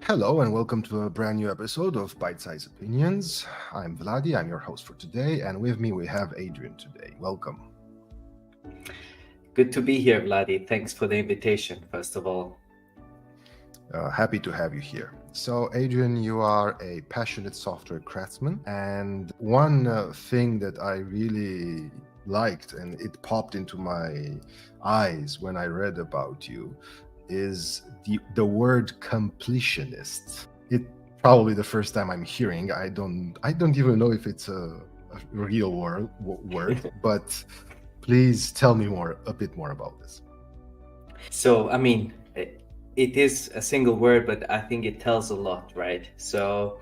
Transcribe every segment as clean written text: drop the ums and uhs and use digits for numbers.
Hello and welcome to a brand new episode of Bite Size Opinions. I'm Vladi, I'm your host for today, and with me we have Adrian today. Welcome. Good to be here, Vladi. Thanks for the invitation, first of all. Happy to have you here. So, Adrian, you are a passionate software craftsman, and one thing that I really liked and it popped into my eyes when I read about you is the word completionist. It probably the first time I'm hearing. I don't even know if it's a real word, but please tell me a bit more about this. So, it is a single word, but I think it tells a lot, right? So,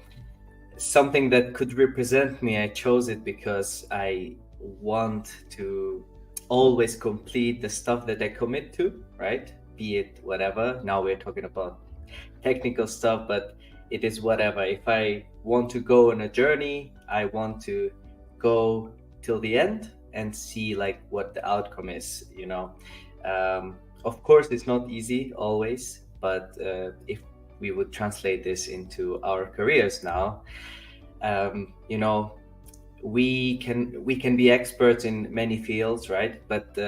something that could represent me, I chose it because I want to always complete the stuff that I commit to, right? Be it whatever. Now we're talking about technical stuff, but it is whatever. If I want to go on a journey, I want to go till the end and see like what the outcome is. Of course, it's not easy always, but if we would translate this into our careers now, um, you know, we can be experts in many fields, right? But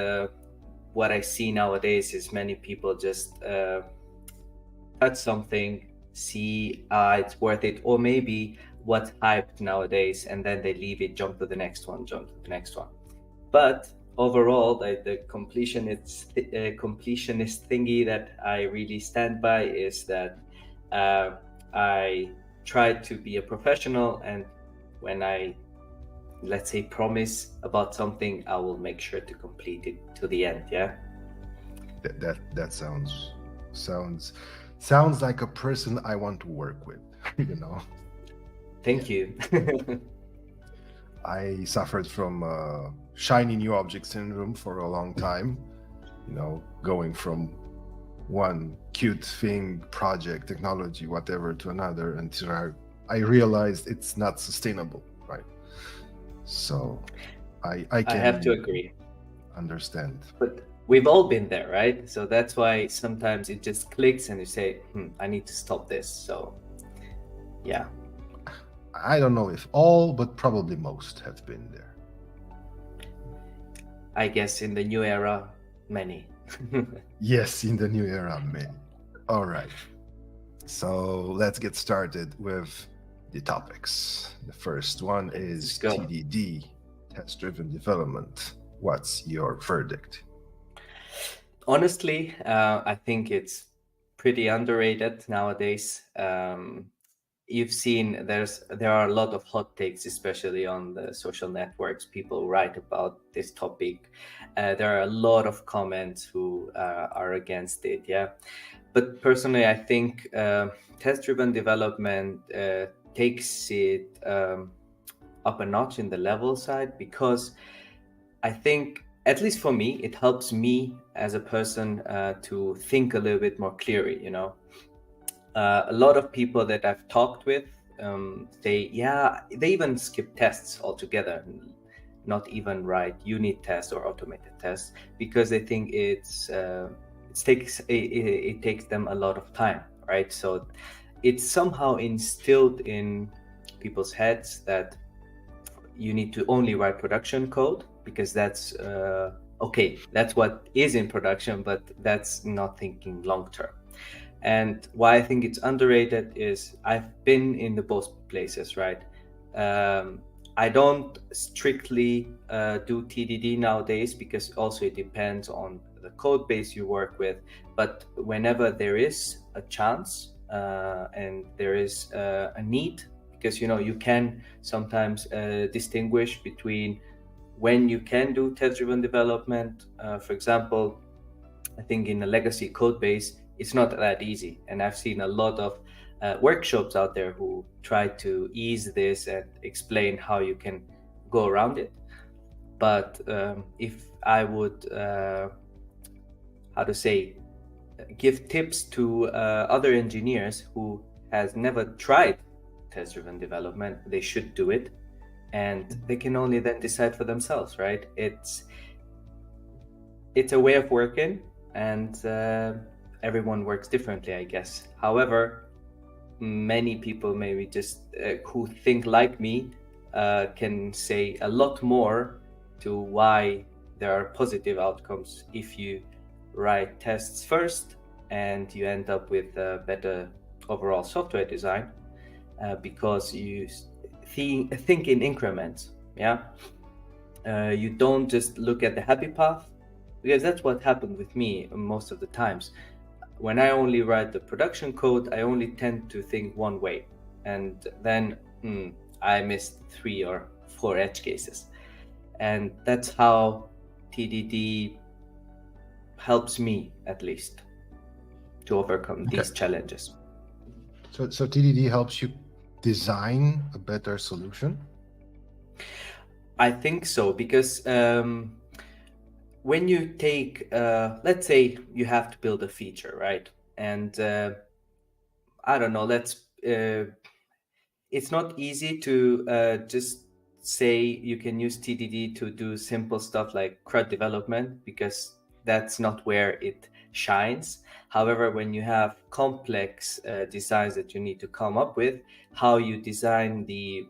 what I see nowadays is many people just touch something, see it's worth it, or maybe what's hyped nowadays, and then they leave it, jump to the next one, jump to the next one. But overall, the completionist thingy that I really stand by is that I try to be a professional, and when I, let's say, promise about something, I will make sure to complete it to the end. Yeah. That sounds like a person I want to work with, you know. Thank you. I suffered from shiny new object syndrome for a long time, going from one cute thing, project, technology, whatever, to another until I realized it's not sustainable, right? So I I have to can agree. understand. But we've all been there, right? So that's why sometimes it just clicks and you say, I need to stop this. So, yeah. I don't know if all, but probably most have been there. I guess in the new era, many. Yes, in the new era, many. All right. So let's get started with the topics. The first one is Let's go. TDD, test-driven development. What's your verdict? Honestly, I think it's pretty underrated nowadays. You've seen there are a lot of hot takes, especially on the social networks. People write about this topic. There are a lot of comments who are against it. Yeah, but personally, I think test-driven development takes it up a notch in the level side, because I think, at least for me, it helps me as a person to think a little bit more clearly. A lot of people that I've talked with, they even skip tests altogether, not even write unit tests or automated tests, because they think it takes them a lot of time, right? So it's somehow instilled in people's heads that you need to only write production code, because that's okay, that's what is in production, but that's not thinking long term. And why I think it's underrated is I've been in the both places, right? I don't strictly do TDD nowadays, because also it depends on the code base you work with. But whenever there is a chance and there is a need, because you can sometimes distinguish between when you can do test-driven development. For example, I think in a legacy code base, it's not that easy. And I've seen a lot of workshops out there who try to ease this and explain how you can go around it. But if I would, how to say, give tips to other engineers who has never tried test-driven development, they should do it. And they can only then decide for themselves, right? It's a way of working, and everyone works differently, I guess. However, many people maybe just who think like me can say a lot more to why there are positive outcomes if you write tests first and you end up with a better overall software design because you think in increments. Yeah, you don't just look at the happy path, because that's what happened with me most of the times. When I only write the production code, I only tend to think one way, and then I missed 3 or 4 edge cases. And that's how TDD helps me, at least, to overcome these challenges. So TDD helps you design a better solution? I think so, because when you take, let's say you have to build a feature, right? And I don't know, it's not easy to just say you can use TDD to do simple stuff like CRUD development, because that's not where it shines. However, when you have complex designs that you need to come up with, how you design the,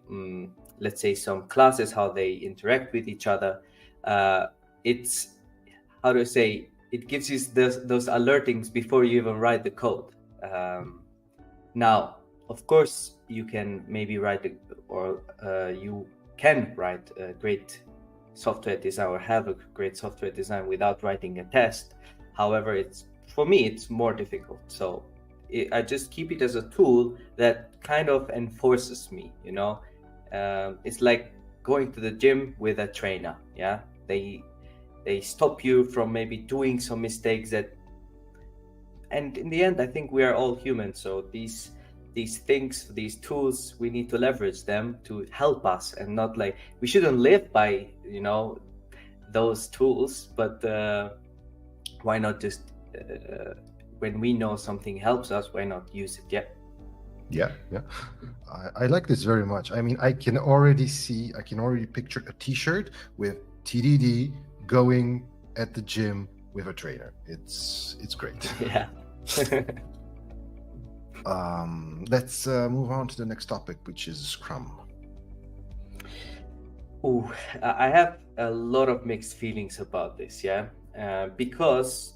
let's say, some classes, how they interact with each other, it's, how to say, it gives you those alertings before you even write the code. Now, of course, you can maybe you can write a great software design or have a great software design without writing a test. However, for me, it's more difficult. So I just keep it as a tool that kind of enforces me, you know. It's like going to the gym with a trainer. Yeah, they stop you from maybe doing some mistakes and in the end, I think we are all human. So these things, these tools, we need to leverage them to help us, and not like, we shouldn't live by, you know, those tools, but why not just when we know something helps us, why not use it? Yeah. I like this very much. I mean, I can already picture a t-shirt with TDD going at the gym with a trainer. It's great. Yeah. Let's move on to the next topic, which is Scrum. Ooh, I have a lot of mixed feelings about this, yeah, because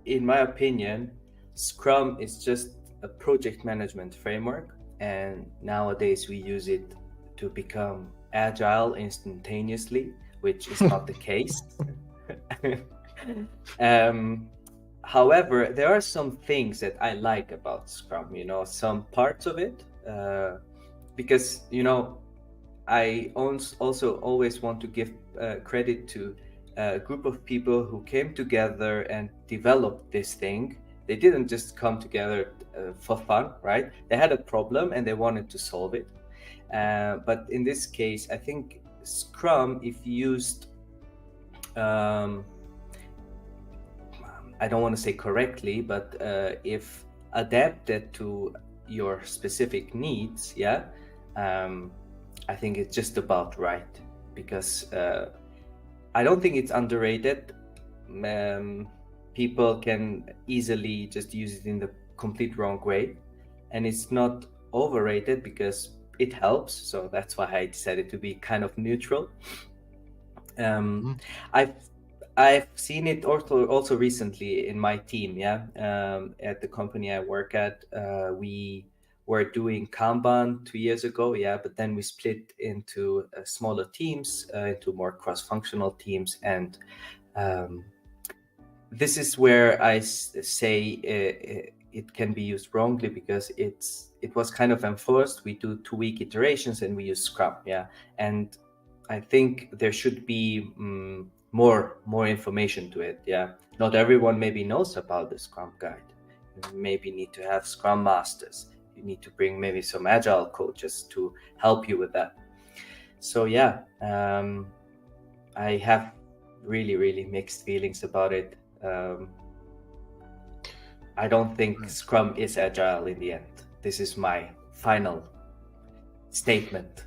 in my opinion, Scrum is just a project management framework, and nowadays we use it to become agile instantaneously, which is not the case. However, there are some things that I like about Scrum, you know, some parts of it, because, you know, I also always want to give credit to a group of people who came together and developed this thing. They didn't just come together for fun, right? They had a problem and they wanted to solve it. But in this case, I think Scrum, if used, I don't want to say correctly, but if adapted to your specific needs, I think it's just about right, because I don't think it's underrated. People can easily just use it in the complete wrong way, and it's not overrated because it helps. So that's why I decided to be kind of neutral. I've seen it also recently in my team. At the company I work at, we were doing Kanban 2 years ago, but then we split into smaller teams, into more cross-functional teams, and this is where I say it can be used wrongly, because it was kind of enforced. We do 2-week iterations and we use Scrum, and I think there should be more information to it. Not everyone maybe knows about the Scrum guide. You maybe need to have Scrum masters. You need to bring maybe some agile coaches to help you with that. So I have really mixed feelings about it. I don't think Scrum is agile in the end. This is my final statement.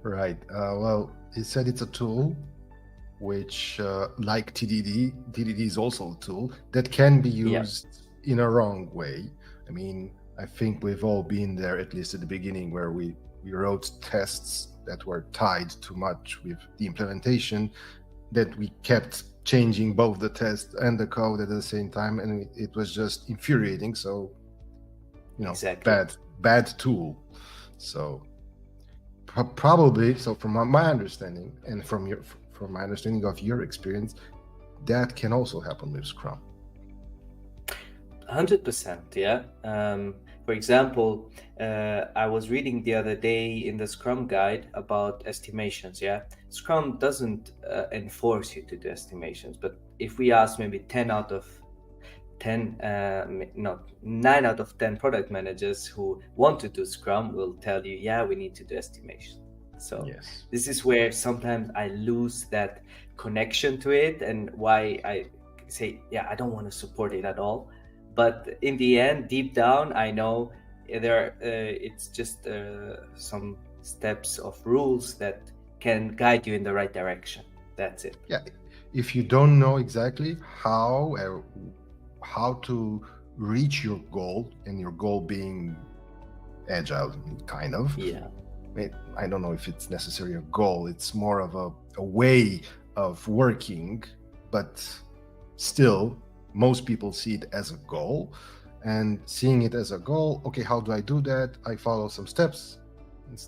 Right. Well, you said it's a tool which, like TDD is also a tool that can be used in a wrong way. I mean, I think we've all been there, at least at the beginning, where we wrote tests that were tied too much with the implementation, that we kept changing both the test and the code at the same time, and it was just infuriating. So, Exactly. bad tool. So probably, so from my understanding and from my understanding of your experience, that can also happen with Scrum. 100%, yeah. For example, I was reading the other day in the Scrum guide about estimations, yeah. Scrum doesn't enforce you to do estimations, but if we ask maybe 10 out of 10, no, 9 out of 10 product managers who want to do Scrum will tell you, yeah, we need to do estimation. So Yes. this is where sometimes I lose that connection to it, and why I say, yeah, I don't want to support it at all. But in the end, deep down, I know it's just some steps of rules that can guide you in the right direction. That's it. Yeah. If you don't know exactly how to reach your goal, and your goal being agile, kind of. Yeah. I don't know if it's necessarily a goal. It's more of a way of working, but still, most people see it as a goal. And seeing it as a goal, okay, how do I do that? I follow some steps.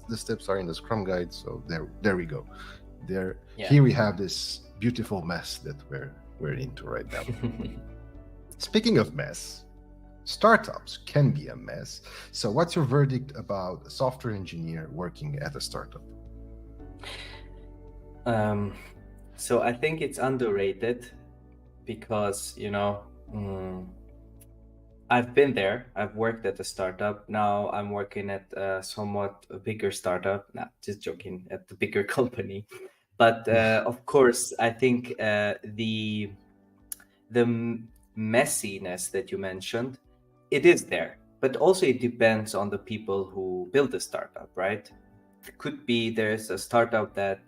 The steps are in the Scrum guide, so there we go. Here we have this beautiful mess that we're into right now. Speaking of mess, startups can be a mess. So what's your verdict about a software engineer working at a startup? So I think it's underrated because, I've been there. I've worked at a startup. Now I'm working at a somewhat a bigger startup. Nah, just joking, at the bigger company. But of course, I think the messiness that you mentioned, it is there. But also it depends on the people who build the startup, right? It could be there's a startup that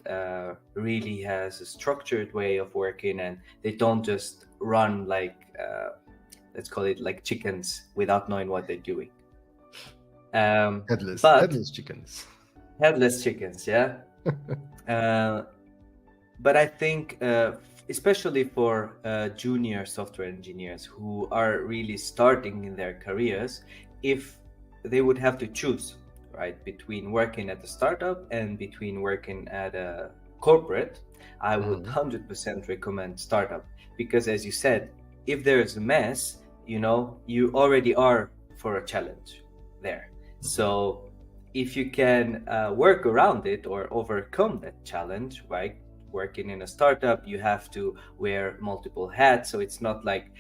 really has a structured way of working, and they don't just run like let's call it like chickens without knowing what they're doing. Headless chickens. Headless chickens, yeah. But I think, especially for junior software engineers who are really starting in their careers, if they would have to choose, right, between working at a startup and between working at a corporate, I would 100% recommend startup, because as you said, if there's a mess, you already are for a challenge there. So if you can work around it or overcome that challenge, right? Working in a startup, you have to wear multiple hats, so it's not like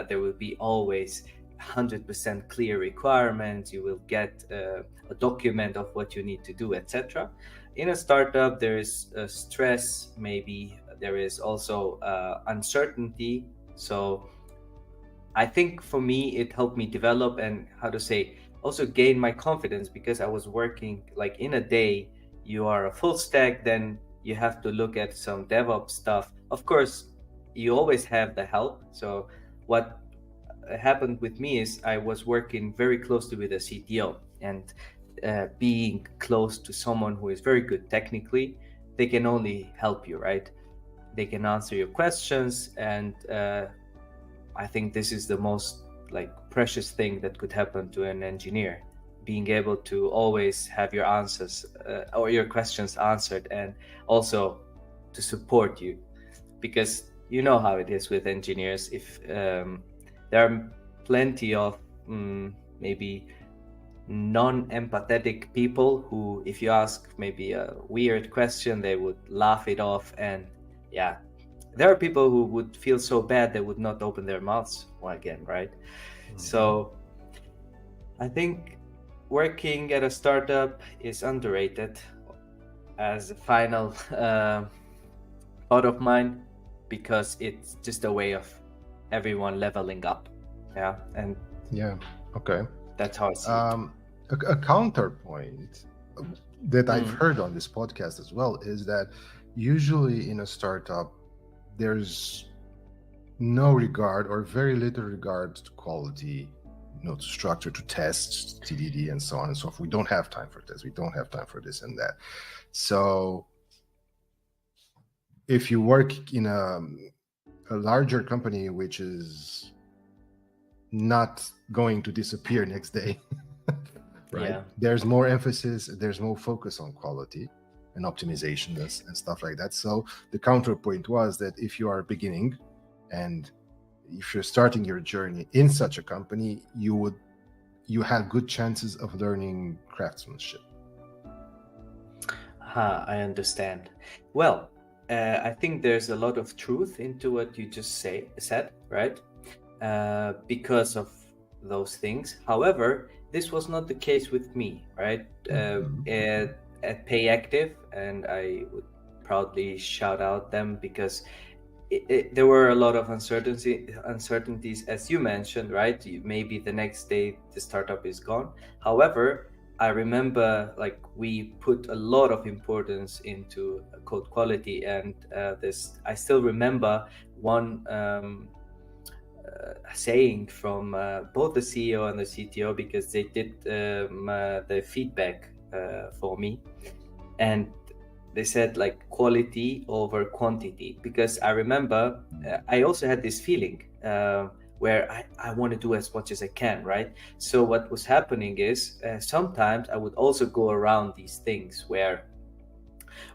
there will be always 100% clear requirements. You will get a document of what you need to do, etc. In a startup, there is stress, maybe there is also uncertainty. So I think for me, it helped me develop and also gain my confidence, because I was working like in a day, you are a full stack, then you have to look at some DevOps stuff. Of course, you always have the help. So what happened with me is I was working very closely with a CTO, and being close to someone who is very good technically, they can only help you, right? They can answer your questions, and I think this is the most precious thing that could happen to an engineer, being able to always have your answers or your questions answered, and also to support you, because you know how it is with engineers. If there are plenty of maybe non-empathetic people who, if you ask maybe a weird question, they would laugh it off, and yeah, there are people who would feel so bad they would not open their mouths again, right? So I think working at a startup is underrated as a final thought of mine, because it's just a way of everyone leveling up. Yeah. And okay, that's how I see it. A counterpoint that I've heard on this podcast as well is that usually in a startup, there's no regard or very little regard to quality, to structure, to test TDD and so on and so forth. We don't have time for this. We don't have time for this and that. So if you work in a larger company, which is not going to disappear next day, right? Yeah. There's more emphasis, there's more focus on quality and optimization and stuff like that. So the counterpoint was that if you are beginning and if you're starting your journey in such a company, you have good chances of learning craftsmanship. I understand. Well, I think there's a lot of truth into what you just said, right? Because of those things. However, this was not the case with me, right? At Pay Active, and I would proudly shout out them because there were a lot of uncertainties, as you mentioned, right? Maybe the next day the startup is gone. However, I remember like we put a lot of importance into code quality, and I still remember one saying from both the CEO and the CTO, because they did the feedback for me, and they said like quality over quantity, because I remember I also had this feeling where I want to do as much as I can, right? So what was happening is sometimes I would also go around these things where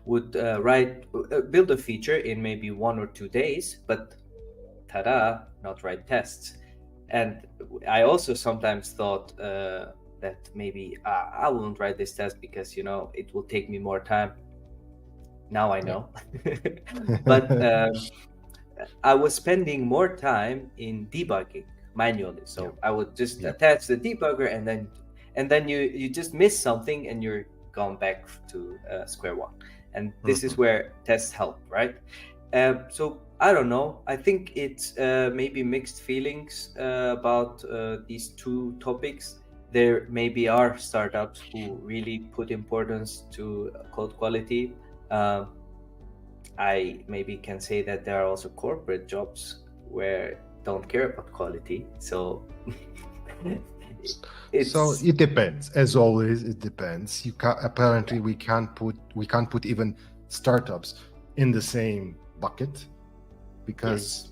would build a feature in maybe 1 or 2 days, but tada, not write tests. And I also sometimes thought that maybe I won't write this test because it will take me more time. Now I know. But I was spending more time in debugging manually. So I would just attach the debugger, and then you just miss something and you're gone back to square one. And this is where tests help, right? So I don't know. I think it's maybe mixed feelings about these two topics. There maybe are startups who really put importance to code quality. I maybe can say that there are also corporate jobs where don't care about quality. So so it depends. As always, it depends. Apparently we can't put even startups in the same bucket, because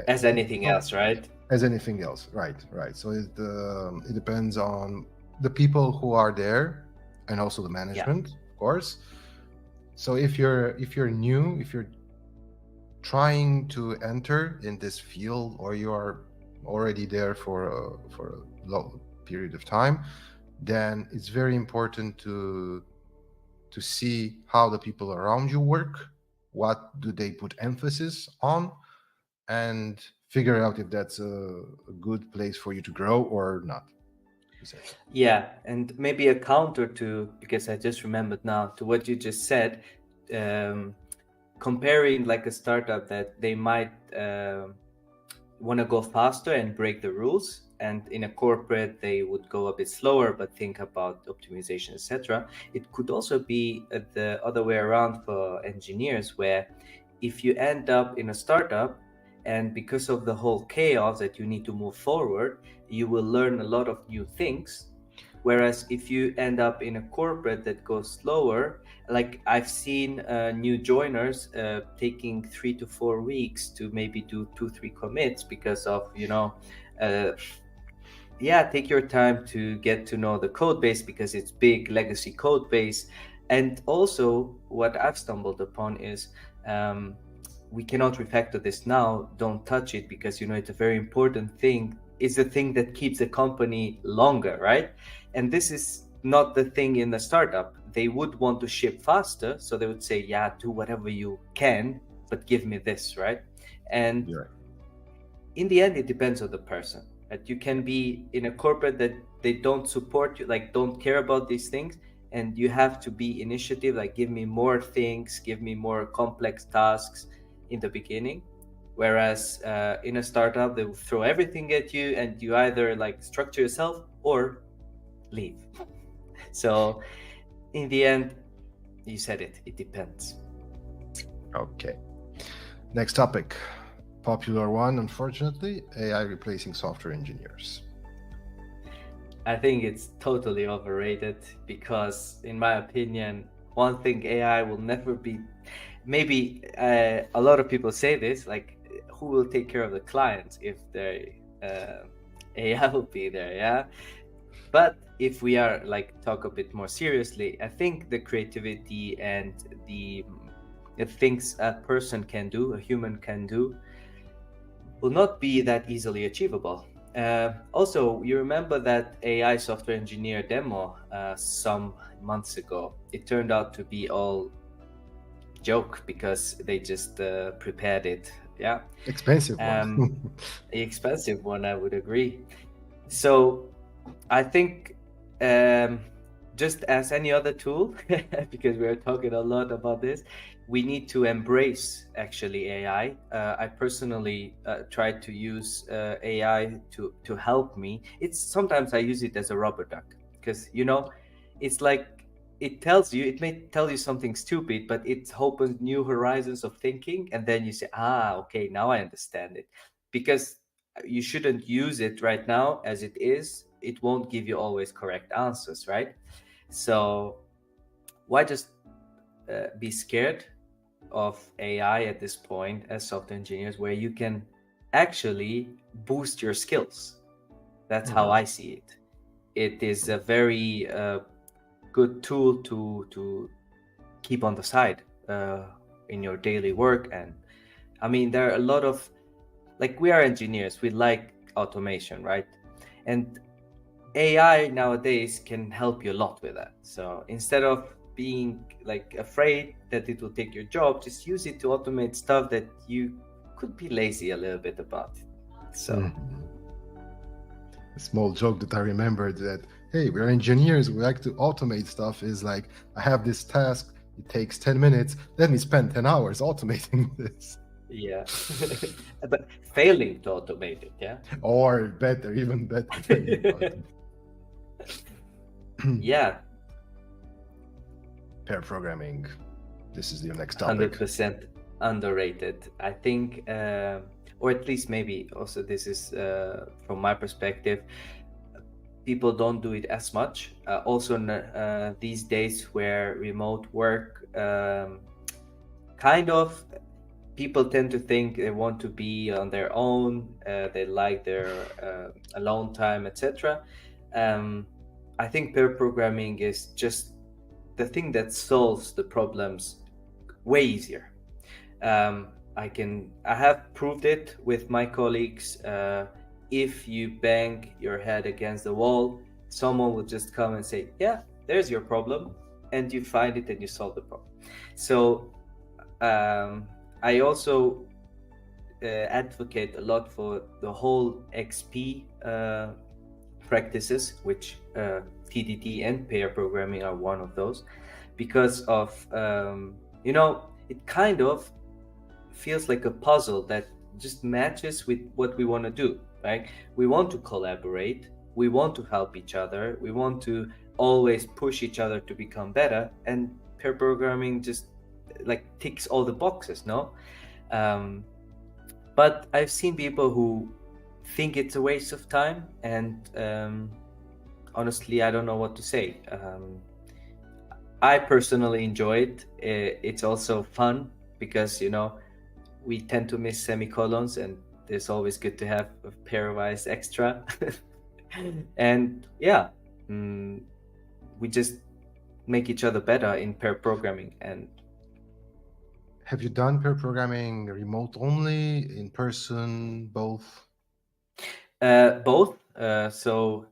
as anything else, right? As anything else, right. So it depends on the people who are there and also the management, of course. So if you're new, if you're trying to enter in this field, or you are already there for a long period of time, then it's very important to see how the people around you work, what do they put emphasis on, and figure out if that's a good place for you to grow or not. Yeah, and maybe a counter to, because I just remembered now, to what you just said, comparing like a startup that they might want to go faster and break the rules, and in a corporate they would go a bit slower but think about optimization, etc. It could also be the other way around for engineers, where if you end up in a startup and because of the whole chaos that you need to move forward, you will learn a lot of new things. Whereas if you end up in a corporate that goes slower, like I've seen new joiners taking 3 to 4 weeks to maybe do 2-3 commits because of, take your time to get to know the code base, because it's big legacy code base. And also what I've stumbled upon is we cannot refactor this now, don't touch it, because it's a very important thing. It's the thing that keeps the company longer, right? And this is not the thing in the startup. They would want to ship faster, so they would say, yeah, do whatever you can, but give me this, right? And in the end, it depends on the person. That you can be in a corporate that they don't support you, like don't care about these things, and you have to be initiative, like give me more things, give me more complex tasks in the beginning. Whereas in a startup, they will throw everything at you, and you either like structure yourself or leave. So in the end, you said it depends. Okay. Next topic. Popular one, unfortunately, AI replacing software engineers. I think it's totally overrated because, in my opinion, one thing AI will never be. Maybe a lot of people say this, like, who will take care of the clients if the AI will be there? Yeah. But if we are like talk a bit more seriously, I think the creativity and the things a person can do, a human can do, will not be that easily achievable. Also, you remember that AI software engineer demo some months ago? It turned out to be all joke because they just prepared it. Yeah, Expensive one. expensive one, I would agree. So I think just as any other tool, because we are talking a lot about this, we need to embrace actually AI. I personally try to use AI to help me. It's sometimes I use it as a rubber duck because it's like it may tell you something stupid, but it opens new horizons of thinking, and then you say, okay, now I understand it. Because you shouldn't use it right now as it is. It won't give you always correct answers, right? So why just be scared of AI at this point as software engineers, where you can actually boost your skills? That's how I see it. It is a very good tool to keep on the side in your daily work. And I mean, there are a lot of, like, we are engineers, we like automation, right? And AI nowadays can help you a lot with that. So instead of being like afraid that it will take your job, just use it to automate stuff that you could be lazy a little bit about. So a small joke that I remembered, that, hey, we're engineers, we like to automate stuff, is like, I have this task, it takes 10 minutes, let me spend 10 hours automating this. yeah. But failing to automate it, yeah. Or better, even better. Yeah. Pair programming. This is your next topic. 100% underrated, I think, or at least maybe also this is from my perspective, people don't do it as much. Also these days where remote work kind of, people tend to think they want to be on their own, they like their alone time, etc. I think pair programming is just the thing that solves the problems way easier. I have proved it with my colleagues. If you bang your head against the wall, someone will just come and say, yeah, there's your problem, and you find it and you solve the problem. So I also advocate a lot for the whole XP practices, which TDD and pair programming are one of those, because of it kind of feels like a puzzle that just matches with what we want to do, right? We want to collaborate, we want to help each other, we want to always push each other to become better, and pair programming just like ticks all the boxes, no? But I've seen people who think it's a waste of time, and honestly, I don't know what to say. I personally enjoy it. It's also fun because we tend to miss semicolons, and it's always good to have a pairwise extra. And yeah, we just make each other better in pair programming. And have you done pair programming remote only, in person, both? Both. So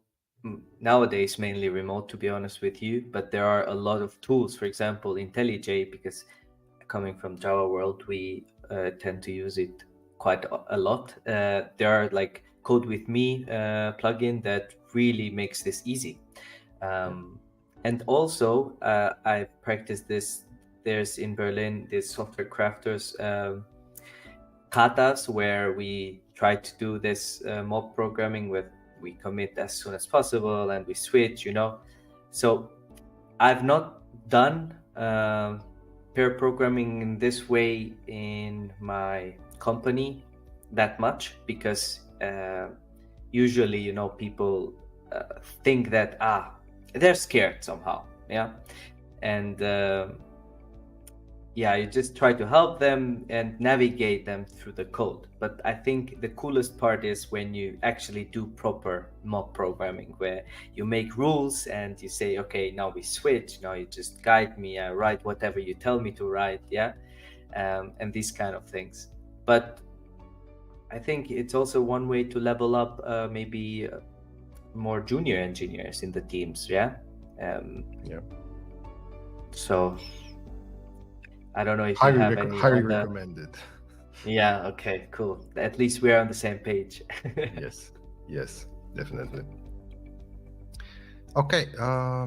nowadays mainly remote, to be honest with you, but there are a lot of tools. For example, IntelliJ, because coming from Java world, we tend to use it quite a lot. There are like Code with Me plugin that really makes this easy. And also I've practiced this. There's in Berlin this software crafters katas, where we try to do this mob programming with, we commit as soon as possible and we switch, So I've not done pair programming in this way in my company that much, because usually people think that they're scared somehow, yeah. And yeah, you just try to help them and navigate them through the code. But I think the coolest part is when you actually do proper mob programming, where you make rules and you say, okay, now we switch, now you just guide me, I write whatever you tell me to write, yeah. And these kind of things. But I think it's also one way to level up maybe more junior engineers in the teams, yeah. Yeah. So I don't know if you have any highly other. recommended. Yeah, okay, cool. At least we're on the same page. Yes, definitely. Okay,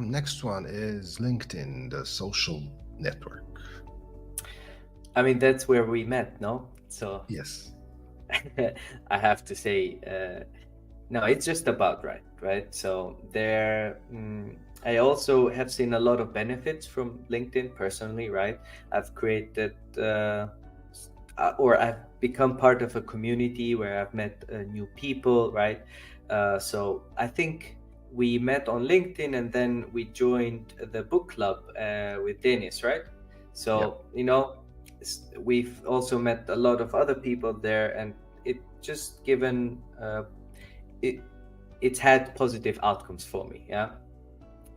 next one is LinkedIn, the social network. I mean, that's where we met, no? So Yes. I have to say, no, it's just about right? So I also have seen a lot of benefits from LinkedIn personally, right? I've created or I've become part of a community where I've met new people, right? So I think we met on LinkedIn and then we joined the book club with Dennis, right? So, we've also met a lot of other people there, and it just given it's had positive outcomes for me, yeah.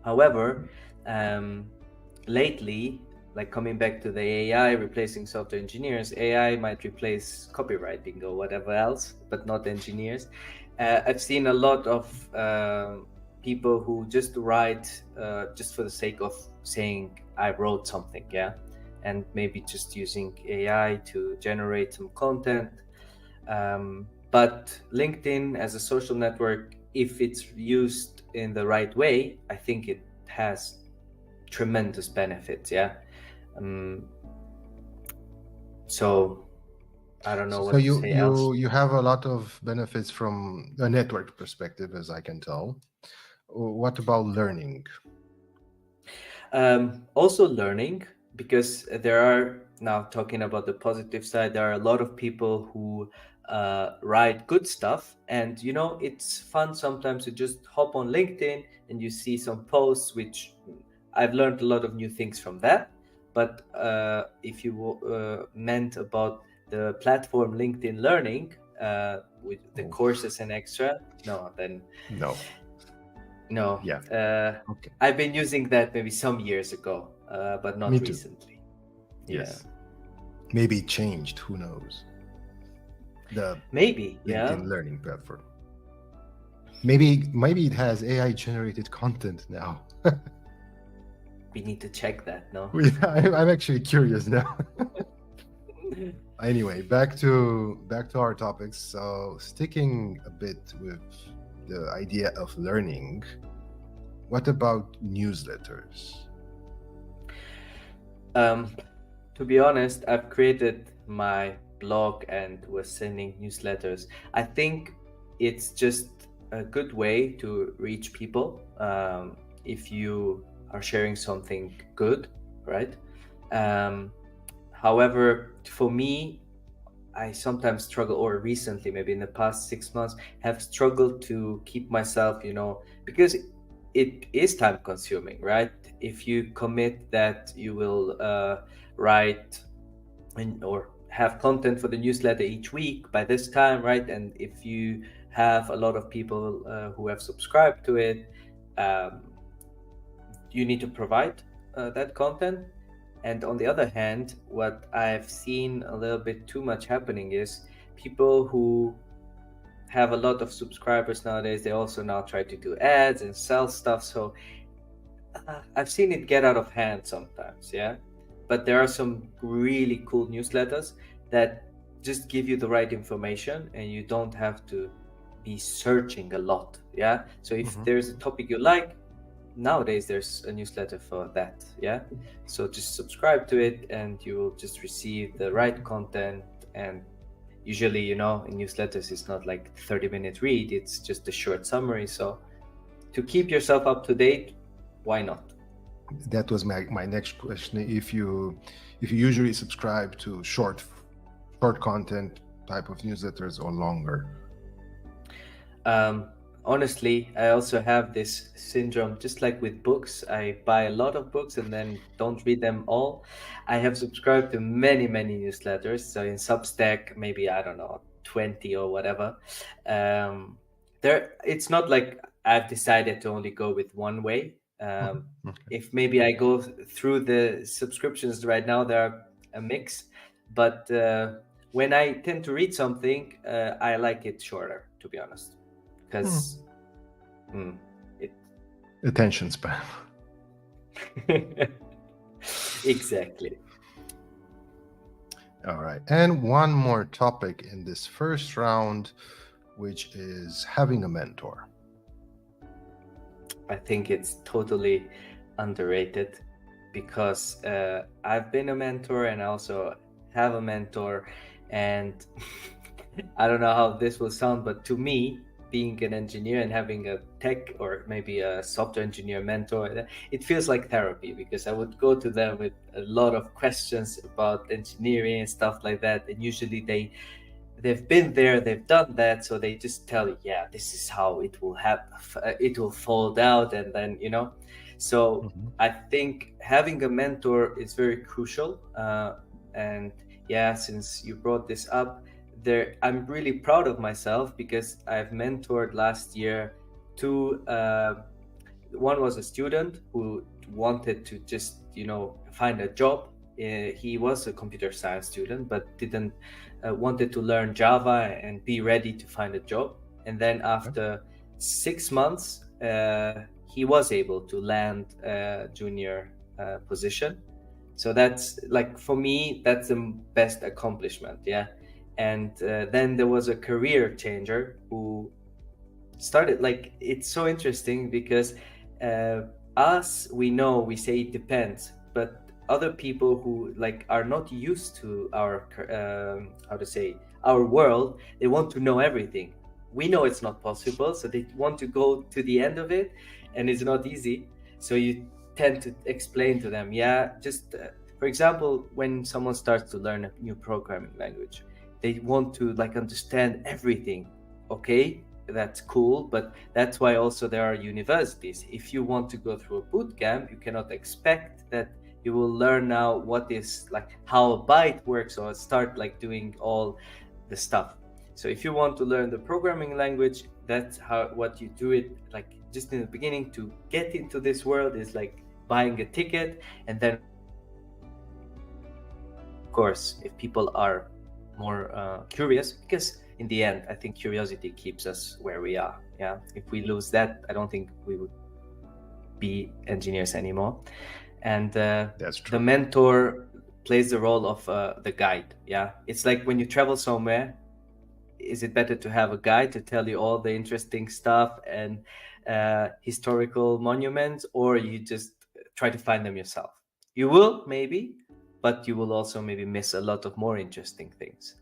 However, lately, like coming back to the AI replacing software engineers, AI might replace copywriting or whatever else, but not engineers. I've seen a lot of people who just write just for the sake of saying I wrote something, yeah, and maybe just using AI to generate some content. But LinkedIn as a social network, if it's used in the right way, I think it has tremendous benefits, yeah. So I don't know So what to say else. you have a lot of benefits from a network perspective, as I can tell. What about learning? Also learning, because there are, now talking about the positive side, there are a lot of people who write good stuff, and it's fun sometimes to just hop on LinkedIn and you see some posts, which I've learned a lot of new things from that. But if you meant about the platform LinkedIn Learning with the courses and extra, then no. Yeah. Okay. I've been using that maybe some years ago, but not Me too. recently. Yes. Maybe it changed. Who knows? The Maybe, LinkedIn Learning platform. Maybe it has AI generated content now. We need to check that, no? I'm actually curious now. Anyway, back to our topics. So sticking a bit with the idea of learning, what about newsletters? To be honest, I've created my blog and was sending newsletters. I think it's just a good way to reach people if you are sharing something good, right? However, for me, I sometimes struggle, or recently, maybe in the past 6 months, have struggled to keep myself, because it is time consuming, right? If you commit that you will write or have content for the newsletter each week by this time, right? And if you have a lot of people who have subscribed to it, you need to provide that content. And on the other hand, what I've seen a little bit too much happening is people who have a lot of subscribers nowadays, they also now try to do ads and sell stuff. So I've seen it get out of hand sometimes, yeah. But there are some really cool newsletters that just give you the right information and you don't have to be searching a lot, yeah. So if there's a topic you like, nowadays there's a newsletter for that, yeah. So just subscribe to it and you will just receive the right content. And usually, in newsletters, it's not like 30-minute read, it's just a short summary. So to keep yourself up to date, why not? That was my next question. If you usually subscribe to short content type of newsletters or longer? honestly, I also have this syndrome, just like with books. I buy a lot of books and then don't read them all. I have subscribed to many, many newsletters. So in Substack, maybe, I don't know, 20 or whatever. Um, it's not like I've decided to only go with one way. Okay. If maybe I go through the subscriptions right now, there are a mix. But when I tend to read something, I like it shorter, to be honest, because it Attention span. exactly. All right. And one more topic in this first round, which is having a mentor. I think it's totally underrated because I've been a mentor and I also have a mentor, and I don't know how this will sound, but to me, being an engineer and having a tech or maybe a software engineer mentor, it feels like therapy, because I would go to them with a lot of questions about engineering and stuff like that, and usually they've been there, they've done that, so they just tell you, yeah, this is how it will happen, it will fold out, and then so I think having a mentor is very crucial. And yeah, since you brought this up, I'm really proud of myself because I've mentored last year two. One was a student who wanted to just find a job. He was a computer science student but didn't wanted to learn Java and be ready to find a job. And then after 6 months, he was able to land a junior position. So that's, like, for me, that's the best accomplishment. Yeah. And then there was a career changer who started, like, it's so interesting because we say it depends, but other people who like are not used to our how to say, our world, they want to know everything. We know it's not possible, so they want to go to the end of it, and it's not easy. So you tend to explain to them, yeah, just for example, when someone starts to learn a new programming language, they want to like understand everything. Okay, that's cool, but that's why also there are universities. If you want to go through a boot camp, you cannot expect that you will learn now what is, like, how a byte works, or start like doing all the stuff. So if you want to learn the programming language, that's what you do it, like, just in the beginning. To get into this world is like buying a ticket, and then of course, if people are more curious, because in the end, I think curiosity keeps us where we are. Yeah. If we lose that, I don't think we would be engineers anymore. And That's true. the mentor plays the role of the guide. Yeah. It's like when you travel somewhere, is it better to have a guide to tell you all the interesting stuff and historical monuments, or you just try to find them yourself? You will, maybe, but you will also maybe miss a lot of more interesting things.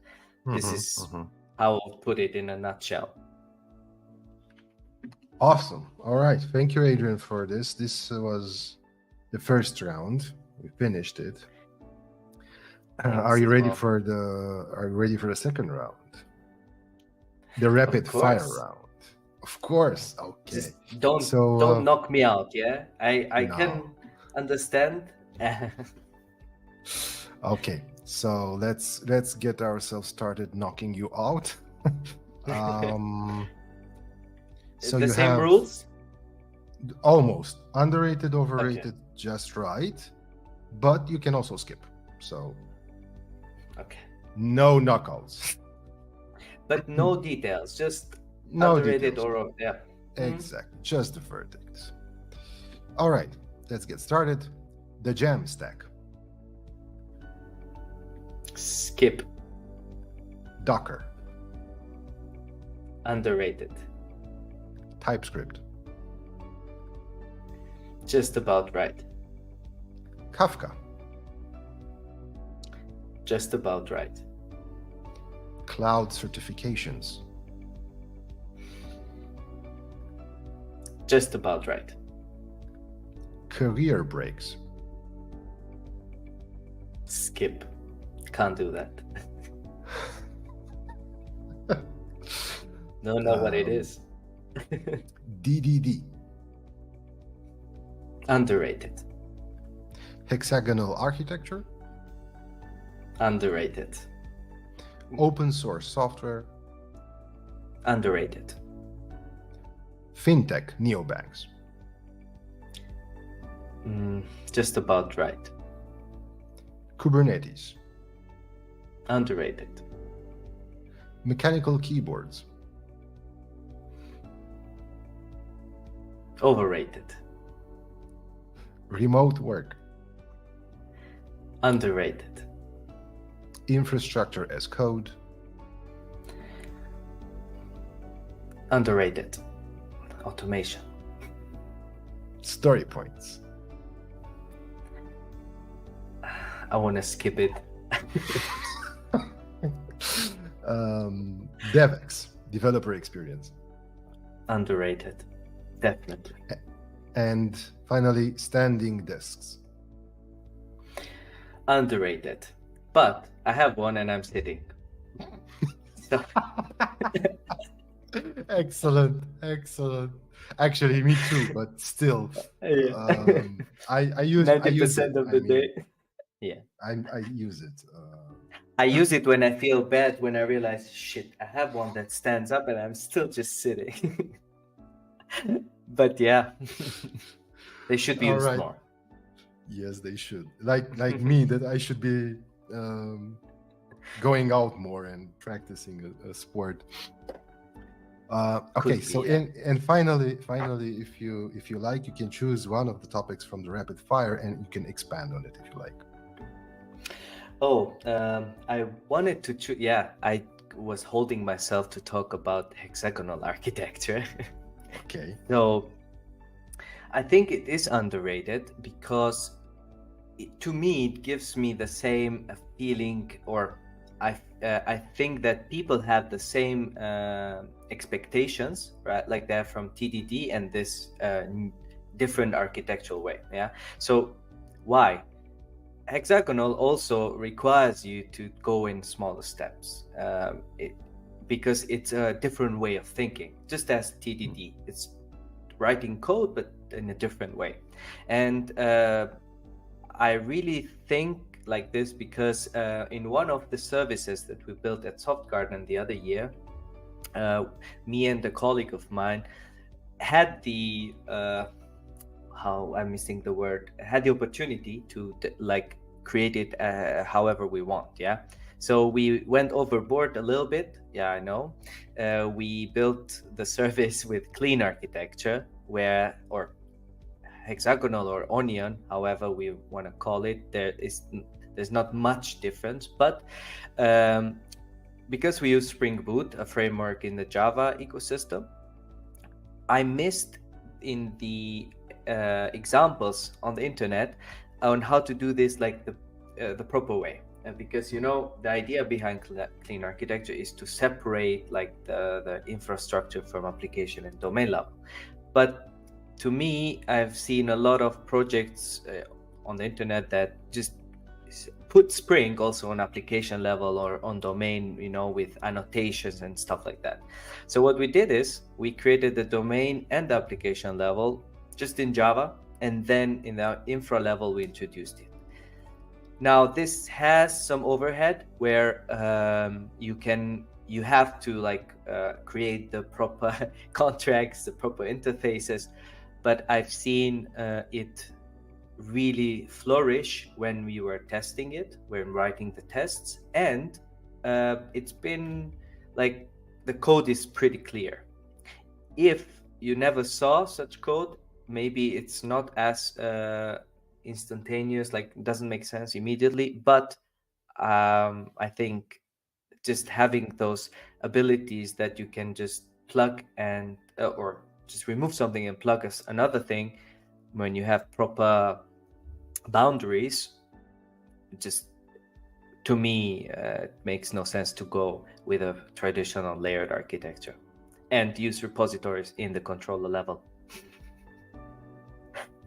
This is how I'll put it in a nutshell. Awesome. All right. Thank you, Adrian, for this. This was the first round. We finished it. Are you ready for the second round? The rapid fire round. Of course. Okay. Just don't knock me out, yeah? I No. can understand. Okay. So let's get ourselves started knocking you out. So the you same have rules? Almost. Underrated, overrated, just right. But you can also skip. So okay. No knockouts. But no details, just No underrated details. or yeah. Exactly. Just the verdicts. All right. Let's get started. The Jam stack. Skip. Docker. Underrated. TypeScript. Just about right. Kafka. Just about right. Cloud certifications. Just about right. Career breaks. Skip. Can't do that. Don't know what it is. DDD. Underrated. Hexagonal architecture. Underrated. Open source software. Underrated. Fintech neobanks. Just about right. Kubernetes. Underrated. Mechanical keyboards. Overrated. Remote work. Underrated. Infrastructure as code. Underrated. Automation. Story points. I want to skip it. DevX, developer experience. Underrated. Definitely. And finally, standing desks. Underrated. But I have one and I'm sitting. So Excellent. Actually, me too, but still. I use 90% it. of the day. Yeah. I use it. I use it when I feel bad, when I realize, shit, I have one that stands up and I'm still just sitting. But yeah, they should be used more. Yes, they should. Like me, that I should be going out more and practicing a sport. Okay, so and finally, if you like, you can choose one of the topics from the rapid fire, and you can expand on it if you like. I wanted to choose. Yeah, I was holding myself to talk about hexagonal architecture. Okay. So I think it is underrated because to me it gives me the same feeling, or I think that people have the same expectations, right? Like they're from TDD and this different architectural way. Yeah. So why? Hexagonal also requires you to go in smaller steps because it's a different way of thinking, just as TDD. It's writing code, but in a different way. And I really think like this because in one of the services that we built at Softgarden the other year, me and a colleague of mine had the had the opportunity to like create it however we want. Yeah. So we went overboard a little bit. Yeah, I know. We built the service with clean architecture or hexagonal or onion, however we want to call it. There's not much difference, but because we use Spring Boot, a framework in the Java ecosystem, I missed in the examples on the internet on how to do this like the proper way. Because the idea behind clean architecture is to separate like the infrastructure from application and domain level. But to me, I've seen a lot of projects on the internet that just put Spring also on application level or on domain, with annotations and stuff like that. So what we did is we created the domain and the application level just in Java, and then in the infra level we introduced it. Now this has some overhead where you have to like create the proper contracts, the proper interfaces, but I've seen it really flourish when we were testing it, when writing the tests, and it's been like the code is pretty clear. If you never saw such code, maybe it's not as instantaneous, like doesn't make sense immediately, but I think just having those abilities that you can just plug and or just remove something and plug another thing when you have proper boundaries, just to me it makes no sense to go with a traditional layered architecture and use repositories in the controller level,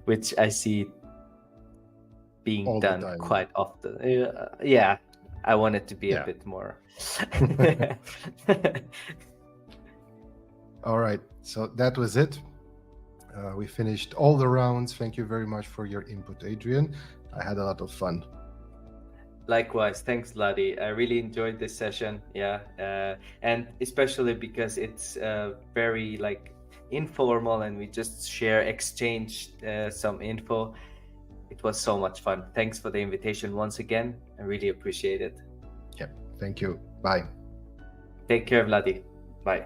which I see being all done quite often. Yeah, I want it to be a bit more. All right, so that was it. We finished all the rounds. Thank you very much for your input, Adrian. I had a lot of fun. Likewise, thanks, Vladi. I really enjoyed this session. Yeah, and especially because it's very like informal, and we just exchange some info. It was so much fun. Thanks for the invitation once again. I really appreciate it. Yeah, thank you. Bye. Take care, Vladi. Bye.